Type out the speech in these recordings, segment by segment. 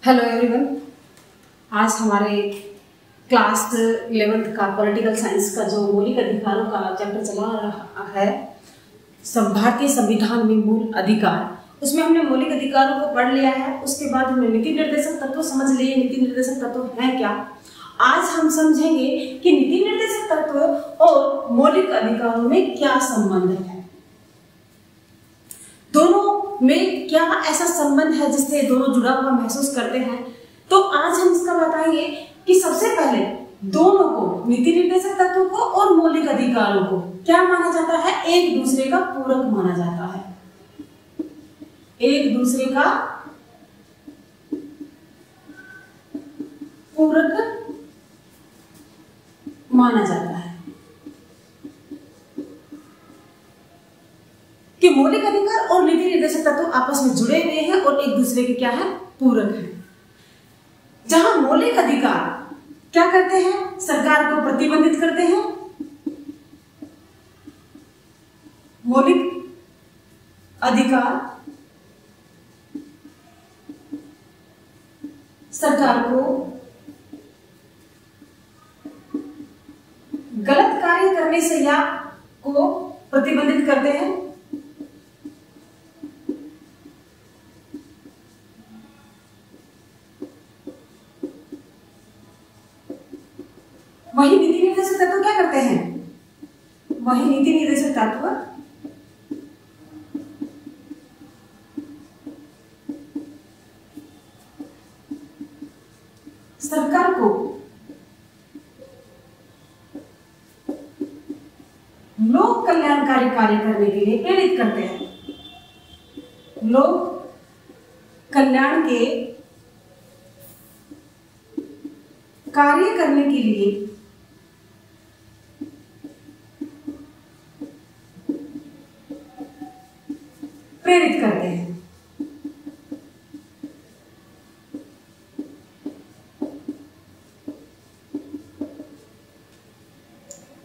Hello everyone. आज हमारे class 11th का पॉलिटिकल साइंस का जो मौलिक अधिकारों का चैप्टर चला रहा है, भारतीय संविधान में मूल अधिकार, उसमें हमने मौलिक अधिकारों को पढ़ लिया है। उसके बाद हमने नीति निर्देशक तत्व समझ लिए। नीति निर्देशक तत्व हैं क्या? आज हम समझेंगे कि नीति निर्देशक तत्व और मौलिक अधिकारों में क्या संबंध है, दोनों में क्या ऐसा संबंध है जिससे दोनों जुड़ा हुआ महसूस करते हैं। तो आज हम इसका बताएंगे कि सबसे पहले दोनों को, नीति निर्देशक तत्व को और मौलिक अधिकारों को, क्या माना जाता है? एक दूसरे का पूरक माना जाता है। एक दूसरे का पूरक माना जाता है कि मौलिक अधिकार और नीति निर्देशक तत्व आपस में जुड़े हुए हैं और एक दूसरे के क्या है? पूरक है। जहां मौलिक अधिकार क्या करते हैं? सरकार को प्रतिबंधित करते हैं। मौलिक अधिकार सरकार को गलत कार्य करने से या को प्रतिबंधित करते हैं। वही नीति निर्देशक तत्व क्या करते हैं? वही नीति निर्देशक तत्व सरकार को लोक कल्याणकारी कार्य करने के लिए प्रेरित करते हैं। लोक कल्याण के कार्य करने के लिए प्रेरित करते हैं।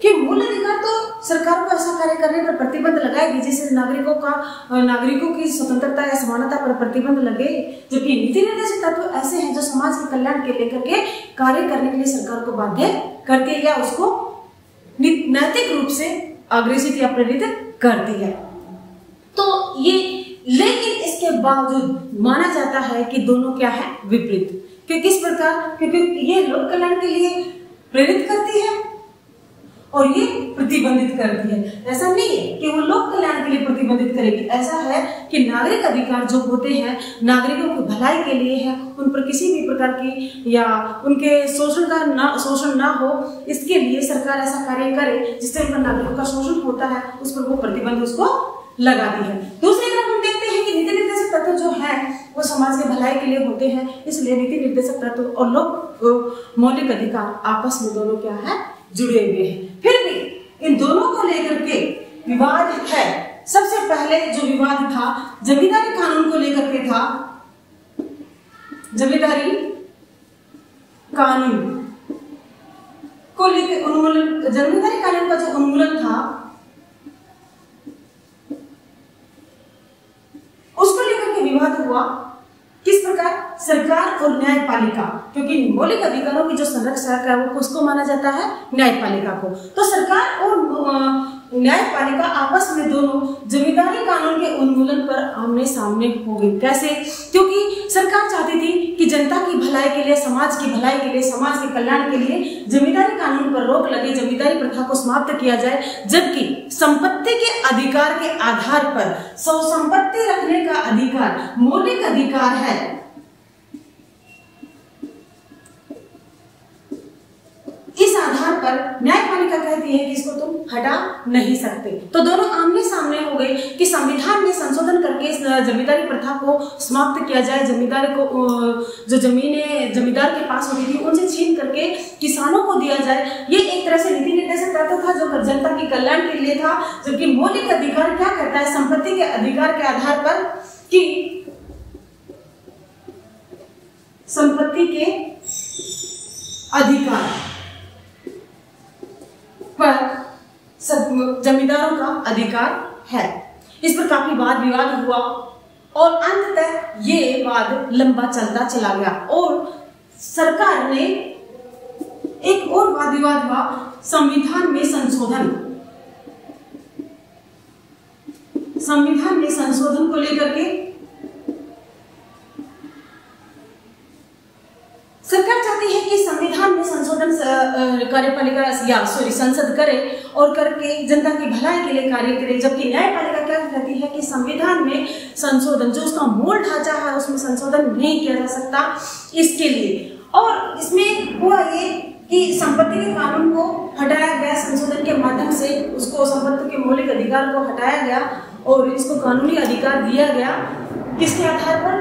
कि मूल अधिकार तो सरकार को ऐसा कार्य करने पर प्रतिबंध लगाएगी जिससे नागरिकों की स्वतंत्रता या समानता पर प्रतिबंध लगे, जबकि नीति निर्देशक तत्व ऐसे हैं जो समाज के कल्याण के लेकर के कार्य करने के लिए सरकार को बाध्य करती है या उसको नैतिक रूप से अग्रेसित या प्रेरित करती है। तो ये, लेकिन इसके बावजूद माना जाता है कि दोनों क्या है? विपरीत। कि किस प्रकार? क्योंकि ये लोक कल्याण के लिए प्रेरित करती है और ये प्रतिबंधित करती है। ऐसा नहीं है कि वो लोक कल्याण के लिए प्रतिबंधित करेगी, ऐसा है कि नागरिक अधिकार जो होते हैं नागरिकों की भलाई के लिए है, उन पर किसी भी प्रकार की या उनके शोषण ना हो, इसके लिए सरकार ऐसा कार्य करे जिससे उन पर नागरिकों का शोषण होता है, उस पर वो प्रतिबंध उसको लगाती है। दूसरी तरफ हम देखते हैं कि नीति निर्देशक तत्व जो है वो समाज के भलाई के लिए होते हैं, इसलिए नीति निर्देशक तत्व और लोक मौलिक अधिकार आपस में दोनों क्या है? जुड़े हुए हैं। फिर भी इन दोनों को लेकर के विवाद है। सबसे पहले जो विवाद था जमींदारी कानून को लेकर के था। जमींदारी कानून को लेकर उन्मूलन, जमींदारी कानून का जो उन्मूलन था उसको लेकर के विवाद हुआ। किस प्रकार? सरकार और न्यायपालिका, क्योंकि मौलिक अधिकारों की जो संरक्षक है वो किसको माना जाता है? न्यायपालिका को। तो सरकार और न्यायपालिका आपस में दोनों जमींदारी कानून के उन्मूलन पर आमने सामने हो गई। कैसे? क्योंकि सरकार चाहती थी कि जनता की भलाई के लिए, समाज की भलाई के लिए, समाज के कल्याण के लिए जमींदारी कानून पर रोक लगे, जमींदारी प्रथा को समाप्त किया जाए, जबकि संपत्ति के अधिकार के आधार पर संपत्ति रखने का अधिकार मौलिक अधिकार है। इस आधार पर न्यायपालिका कहती है कि इसको तुम हटा नहीं सकते। तो दोनों आमने सामने हो गए कि संविधान में संशोधन करके इस जमींदारी प्रथा को समाप्त किया जाए। जमींदार को जो जमीनें जमींदार के पास होती थी उनसे छीन करके किसानों को दिया जाए। ये एक तरह से नीति निर्देशक तत्व था जो जनता के कल्याण के लिए था, जबकि मौलिक अधिकार क्या कहता है? संपत्ति के अधिकार के आधार पर कि संपत्ति के अधिकार पर जमींदारों का अधिकार है। इस पर काफी वाद विवाद हुआ और अंततः ये वाद लंबा चलता चला गया और सरकार ने एक और वाद विवाद हुआ संविधान में संशोधन। संविधान में संशोधन को लेकर के सरकार चाहती है कि संविधान में संशोधन कार्यपालिका या संसद करे और करके जनता की भलाई के लिए कार्य करे, जबकि न्यायपालिका क्या कहती है कि संविधान में संशोधन जो उसका मूल ढांचा है उसमें संशोधन नहीं किया जा सकता इसके लिए। और इसमें हुआ ये कि संपत्ति के कानून को हटाया गया, संशोधन के माध्यम से उसको संपत्ति के मौलिक अधिकार को हटाया गया और इसको कानूनी अधिकार दिया गया। किसके आधार पर?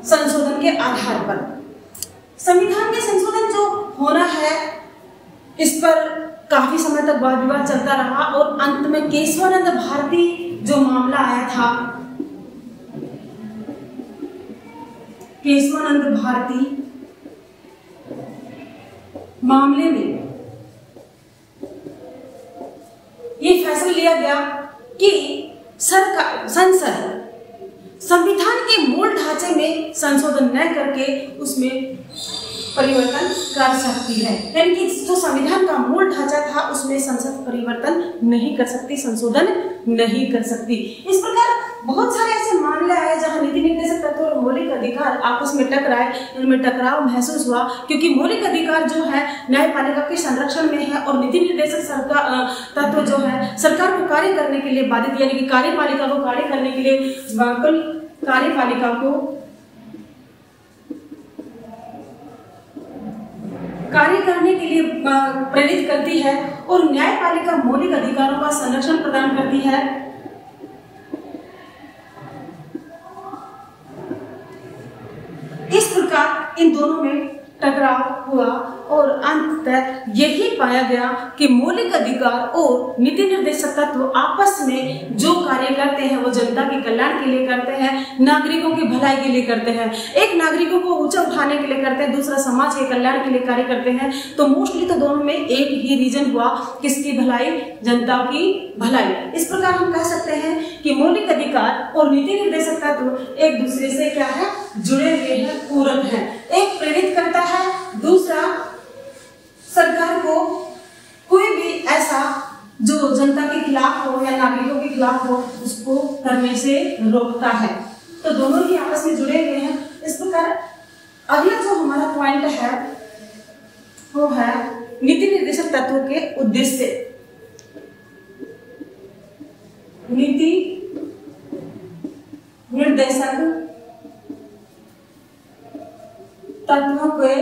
संशोधन के आधार पर। संविधान के संशोधन जो होना है इस पर काफी समय तक वाद विवाद चलता रहा और अंत में केशवानंद भारती जो मामला आया था, केशवानंद भारती मामले में ये फैसला लिया गया कि सरकार संसद संविधान के मूल ढांचे में संशोधन न करके उसमें परिवर्तन कर सकती है, यानी कि जो संविधान का मूल ढांचा था उसमें संसद परिवर्तन नहीं कर सकती, संशोधन नहीं कर सकती। इस प्रकार बहुत सारे ऐसे मामले आए जहां नीति निर्देशक तत्व और मौलिक अधिकार आपस में टकराए, इनमें टकराव महसूस हुआ क्योंकि मौलिक अधिकार जो है न्यायपालिका के संरक्षण में है और नीति निर्देशक तत्व जो है सरकार को कार्य करने के लिए बाधित, यानी कि कार्यपालिका को कार्य करने के लिए कार्यपालिका को कार्य करने के लिए प्रेरित करती है और न्यायपालिका मौलिक अधिकारों का संरक्षण प्रदान करती है। इस प्रकार इन दोनों में टकराव हुआ और अंततः यही पाया गया कि मौलिक अधिकार और नीति निर्देशक तत्व आपस में जो कार्य करते हैं वो जनता के कल्याण के लिए करते हैं, नागरिकों की भलाई के लिए करते हैं। एक नागरिकों को ऊंचा उठाने के लिए करते हैं, दूसरा समाज के कल्याण के लिए कार्य करते हैं। तो मोस्टली तो दोनों में एक ही रीजन हुआ, किसकी भलाई? जनता की भलाई। इस प्रकार हम कह सकते हैं कि मौलिक अधिकार और नीति निर्देशक तत्व एक दूसरे से क्या है? जुड़े हुए हैं, पूरक हैं। एक प्रेरित करता है, दूसरा सरकार को कोई भी ऐसा जो जनता के खिलाफ हो या नागरिकों के खिलाफ हो उसको करने से रोकता है। तो दोनों ही आपस में जुड़े हुए हैं। इस प्रकार अगला जो हमारा पॉइंट है वो है नीति निर्देशक तत्वों के उद्देश्य। नीति निर्देशक तत्वों के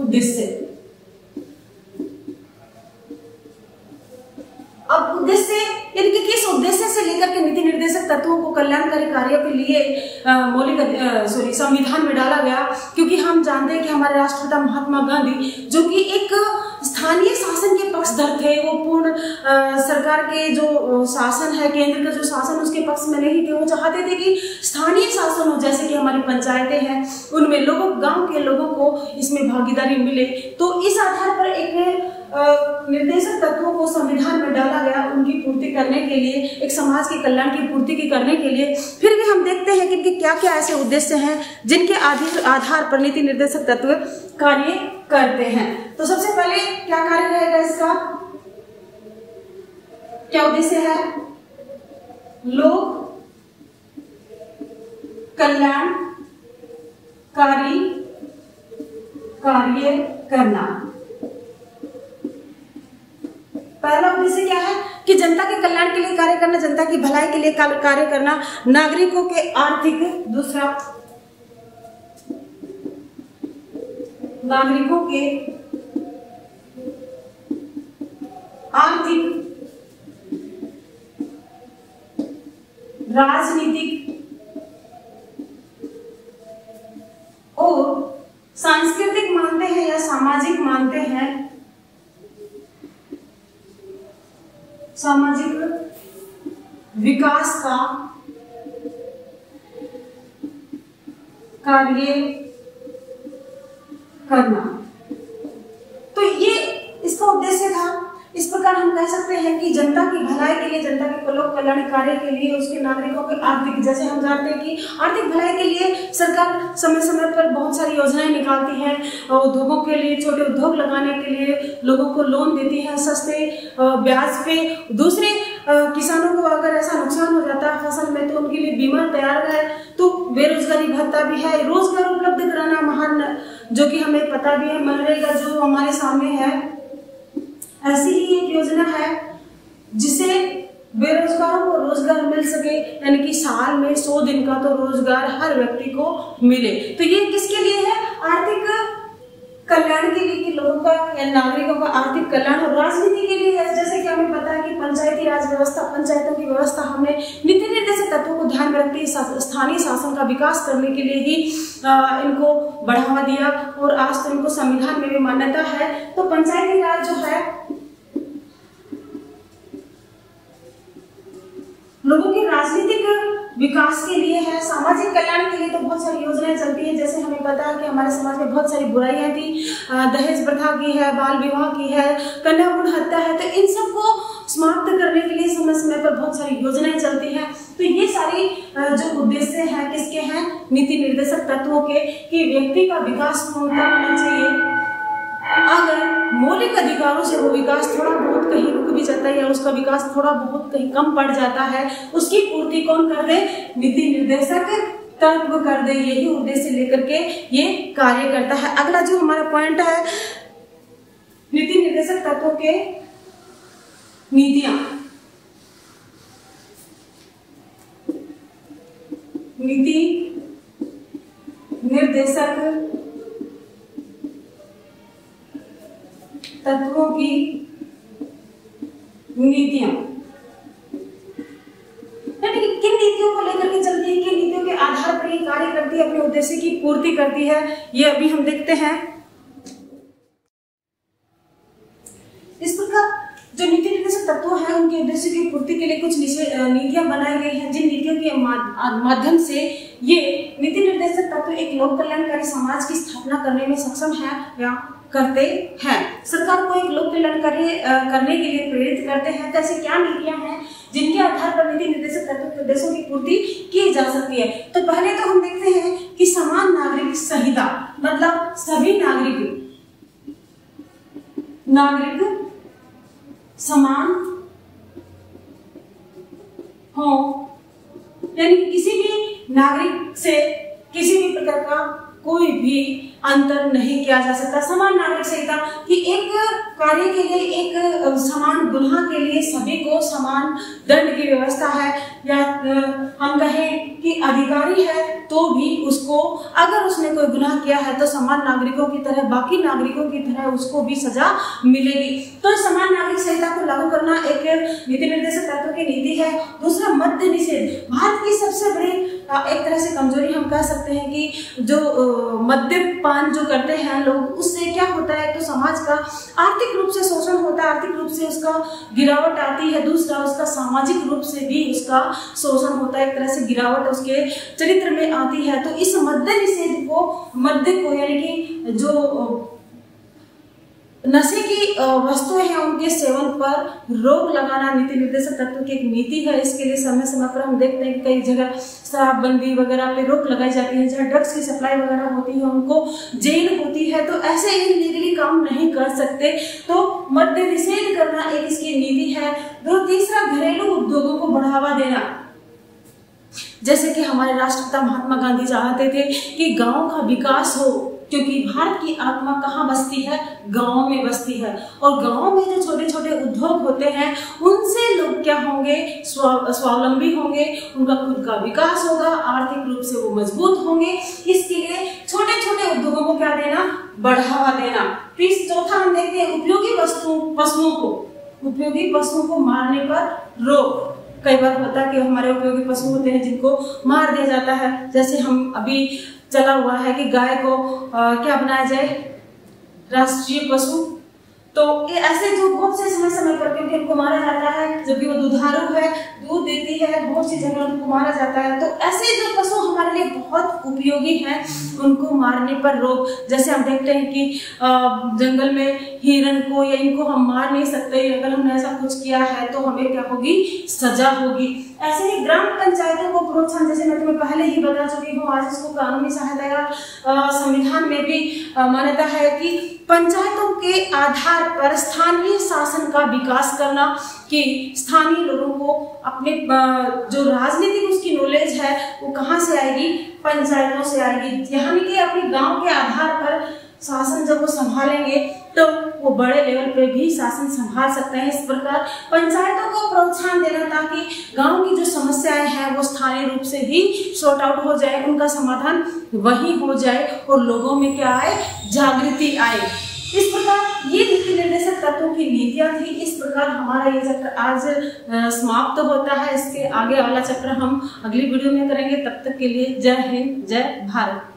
उद्देश्य। अब उद्देश्य यानी कि किस उद्देश्य से लेकर के नीति निर्देशक तत्वों को कल्याणकारी कार्यों के लिए मौलिक संविधान में डाला गया, क्योंकि हम जानते हैं कि हमारे राष्ट्रपिता महात्मा गांधी जो कि एक स्थानीय शासन के पक्षधर थे, वो पूर्ण सरकार के जो शासन है, केंद्र का जो शासन उसके पक्ष में नहीं थे। वो चाहते थे कि स्थानीय शासन हो, जैसे कि हमारी पंचायतें हैं उनमें लोगों, गांव के लोगों को इसमें भागीदारी मिले। तो इस आधार पर एक निर्देशक तत्वों को संविधान में डाला गया, उनकी पूर्ति करने के लिए, एक समाज के कल्याण की पूर्ति की करने के लिए। फिर भी हम देखते हैं कि इनके क्या क्या ऐसे उद्देश्य हैं जिनके आधार पर नीति निर्देशक तत्व कार्य करते हैं। तो सबसे पहले क्या कार्य रहेगा इसका? क्या उद्देश्य है? लोक कल्याणकारी कार्य करना। पहला उद्देश्य क्या है कि जनता के कल्याण के लिए कार्य करना, जनता की भलाई के लिए कार्य करना, नागरिकों के आर्थिक, दूसरा नागरिकों के आर्थिक, राजनीतिक और सांस्कृतिक मानते हैं या सामाजिक मानते हैं, सामाजिक विकास का कार्य करना। तो ये इसका उद्देश्य था। इस प्रकार हम कह सकते हैं कि जनता की भलाई के लिए, जनता के लोक कल्याण कार्य के लिए, उसके नागरिकों के आर्थिक, जैसे हम जानते हैं कि आर्थिक भलाई के लिए सरकार समय समय पर बहुत सारी योजनाएं निकालती है। उद्योगों के लिए, छोटे उद्योग लगाने के लिए लोगों को लोन देती है सस्ते ब्याज पे। दूसरे किसानों को अगर ऐसा नुकसान हो जाता है फसल में तो उनके लिए बीमा तैयार है। तो बेरोजगारी भत्ता भी है, रोजगार उपलब्ध कराना महान, जो कि हमें पता भी है, मनरेगा जो हमारे सामने है, ऐसी ही एक योजना है जिसे बेरोजगारों को रोजगार मिल सके, यानी कि साल में 100 दिन का तो रोजगार हर व्यक्ति को मिले। तो ये किसके लिए है? आर्थिक कल्याण के लिए, कि लोगों का या नागरिकों का आर्थिक कल्याण। और राजनीति के लिए है, जैसे कि हमें पता है कि पंचायती राज व्यवस्था, पंचायतों की व्यवस्था हमने नीति निर्देशक तत्वों को ध्यान में रखते हुए स्थानीय शासन का विकास करने के लिए ही इनको बढ़ावा दिया, और आज तो इनको संविधान में भी मान्यता है। तो पंचायती राज जो है लोगों के राजनीतिक विकास के लिए है। सामाजिक कल्याण के लिए तो बहुत सारी योजनाएं चलती है, जैसे हमें पता है कि हमारे समाज में बहुत सारी बुराइयां थी, दहेज प्रथा की है, बाल विवाह की है, कन्या भ्रूण हत्या है। तो इन सबको समाप्त करने के लिए समय समय पर बहुत सारी योजनाएं चलती हैं। तो ये सारी जो उद्देश्य हैं किसके हैं? नीति निर्देशक तत्वों के, कि व्यक्ति का विकास होना चाहिए। अगर मौलिक अधिकारों से वो विकास थोड़ा बहुत कहीं रुक भी जाता है या उसका विकास थोड़ा बहुत कहीं कम पड़ जाता है, उसकी पूर्ति कौन कर दे? नीति निर्देशक तत्व कर दे। यही उद्देश्य लेकर के ये कार्य करता है। अगला जो हमारा पॉइंट है, नीति निर्देशक तत्वों के नीतियां। नीति निर्देशक तत्वों की नीतियां, यानी कि किन नीतियों को लेकर के चलती है, किन नीतियों के आधार पर ये कार्य करती है, अपने उद्देश्य की पूर्ति करती है, ये अभी हम देखते हैं। इस प्रकार जो नीति निर्देशक तत्व है उनके उद्देश्य की पूर्ति के लिए कुछ नीतियां बनाई गई हैं, जिन नीतियों के माध्यम से ये नीति निर्देशक तत्व एक लोक कल्याणकारी समाज की स्थापना करने में सक्षम है या करते हैं, सरकार को एक लोक कल्याणकारी करने के लिए प्रेरित करते हैं। तो ऐसी क्या नीतियां हैं जिनके आधार पर नीति निर्देशक तत्व के उद्देश्यों की पूर्ति की जा सकती है? तो पहले तो हम देखते हैं कि समान नागरिक संहिता, मतलब सभी नागरिक समान हो, यानी किसी भी नागरिक से किसी भी प्रकार का कोई भी अंतर नहीं किया जा सकता। समान नागरिक संहिता कि एक कार्य के लिए, एक समान गुनाह के लिए सभी को समान दंड की व्यवस्था है, या हम कहें कि अधिकारी है तो भी उसको, अगर उसने कोई गुनाह किया है तो समान नागरिकों की तरह, बाकी नागरिकों की तरह उसको भी सजा मिलेगी। तो समान नागरिक संहिता को लागू करना एक नीति निर्देशक तत्व की नीति है। दूसरा, मद्य निषेध। भारत की सबसे बड़ी एक तरह से कमजोरी हम कह सकते हैं कि जो मद्यपान जो करते हैं लोग, उससे क्या होता है, तो समाज का आर्थिक रूप से शोषण होता है, आर्थिक रूप से उसका गिरावट आती है। दूसरा, उसका सामाजिक रूप से भी उसका शोषण होता है, एक तरह से गिरावट उसके चरित्र में आती है। तो इस मद्य निषेध को, मद्य को यानी कि जो नशे की वस्तुएं हैं उनके सेवन पर रोक लगाना नीति निर्देशक तत्व की एक नीति है। इसके लिए समय समय पर हम देखते हैं कि कई जगह शराबबंदी वगैरह पे रोक लगाई जाती है, जहाँ ड्रग्स की सप्लाई वगैरह होती है उनको जेल होती है, तो ऐसे इलीगली काम नहीं कर सकते। तो मद्य निषेध करना एक इसकी नीति है। तीसरा, घरेलू उद्योगों को बढ़ावा देना। जैसे कि हमारे राष्ट्रपिता महात्मा गांधी चाहते थे कि गांव का विकास हो, क्योंकि भारत की आत्मा कहाँ बसती है? गांव में बसती है। और गांव में जो छोटे छोटे उद्योग होते हैं उनसे लोग क्या होंगे? स्वावलंबी होंगे, उनका खुद का विकास होगा, आर्थिक रूप से वो मजबूत होंगे। इसके लिए छोटे छोटे उद्योगों को क्या देना? बढ़ावा देना। फिर चौथा हम देखते हैं उपयोगी पशुओं को मारने पर रोक। कई बार होता है कि हमारे उपयोगी पशु होते हैं जिनको मार दिया जाता है, जैसे हम अभी चला हुआ है कि गाय को क्या बनाया जाए? राष्ट्रीय पशु तो ये ऐसे जो बहुत से समय समय पर क्योंकि उनको मारा जाता है, जबकि वो दुधारू है, दूध देती है, बहुत सी जगह उनको मारा जाता है। तो ऐसे जो पशु हमारे लिए बहुत उपयोगी हैं, उनको मारने पर रोक, जैसे हम देखते हैं कि जंगल में हिरण को या इनको हम मार नहीं सकते, अगर हमने ऐसा कुछ किया है तो हमें क्या होगी, सजा होगी। ऐसे ही ग्राम पंचायतों को प्रोत्साहन, जैसे मैं तुम्हें पहले ही बता चुकी हूँ, आज इसको कानूनी सहायता या संविधान में भी मान्यता है कि पंचायतों के आधार पर स्थानीय शासन का विकास करना, कि स्थानीय लोगों को अपने जो राजनीतिक उसकी नॉलेज है वो कहाँ से आएगी, पंचायतों से आएगी। यानी कि अपने गांव के आधार पर शासन जब वो संभालेंगे तो वो बड़े लेवल पे भी शासन संभाल सकते हैं। इस प्रकार पंचायतों को प्रोत्साहन देना ताकि गांव की जो समस्याएं हैं वो स्थानीय रूप से ही सॉर्ट आउट हो जाए, उनका समाधान वही हो जाए और लोगों में क्या आए, जागृति आए। इस प्रकार ये नीति निर्देशक तत्वों की नीतियां थी। इस प्रकार हमारा ये चक्र आज समाप्त होता है। इसके आगे वाला चक्र हम अगली वीडियो में करेंगे। तब तक के लिए जय हिंद, जय भारत।